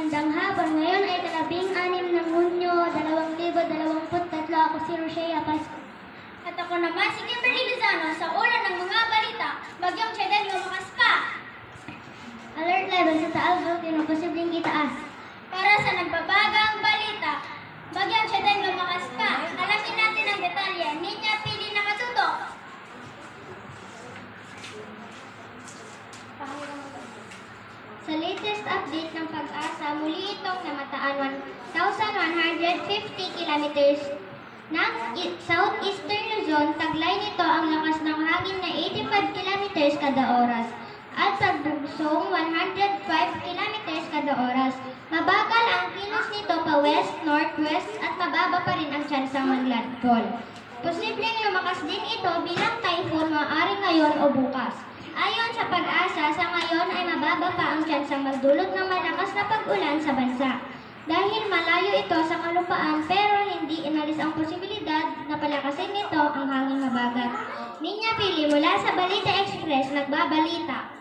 Magandang hapon. Ngayon ay 13 ng Hunyo, 2023. Ako si Roshea Pasco. At ako naman si Kimberly Lozano sa ulan ng mga balita. Bagyong Chedel lumakas pa. Alert level sa taal volcano, posibleng itaas. Para sa nagbabagang balita, Bagyong Chedel lumakas pa. Alamin natin ang detalye. Ninya Pili nakatutok. Sa latest update ng Pag-asa, muli itong namataan 1,150 kilometers ng southeastern Luzon. Taglay nito ang lakas ng hangin na 85 kilometers kada oras at pagbugsong 105 kilometers kada oras. Mabagal ang kilos nito pa west, northwest at mababa pa rin ang tsansang maglandfall. Posibleng lumakas din ito bilang typhoon maaari ngayon o bukas. Ayon sa Pag-asa, sa ngayon ay mababa pa ang tsansang magdulot ng malakas na pag-ulan sa bansa. Dahil malayo ito sa kalupaan pero hindi inalis ang posibilidad na palakasin nito ang hangin mabagat. Ninya Pili mula sa Balita Express nagbabalita.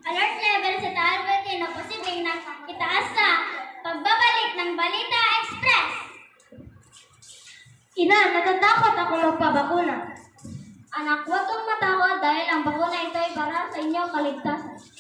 Alert level sa Taal Volcano, posibleng itaas sa pagbabalik ng Balita Express. Ina, natatakot ako magpabakuna. Anak, huwag kang matakot dahil ang bakuna ito ay para sa inyong kaligtasan.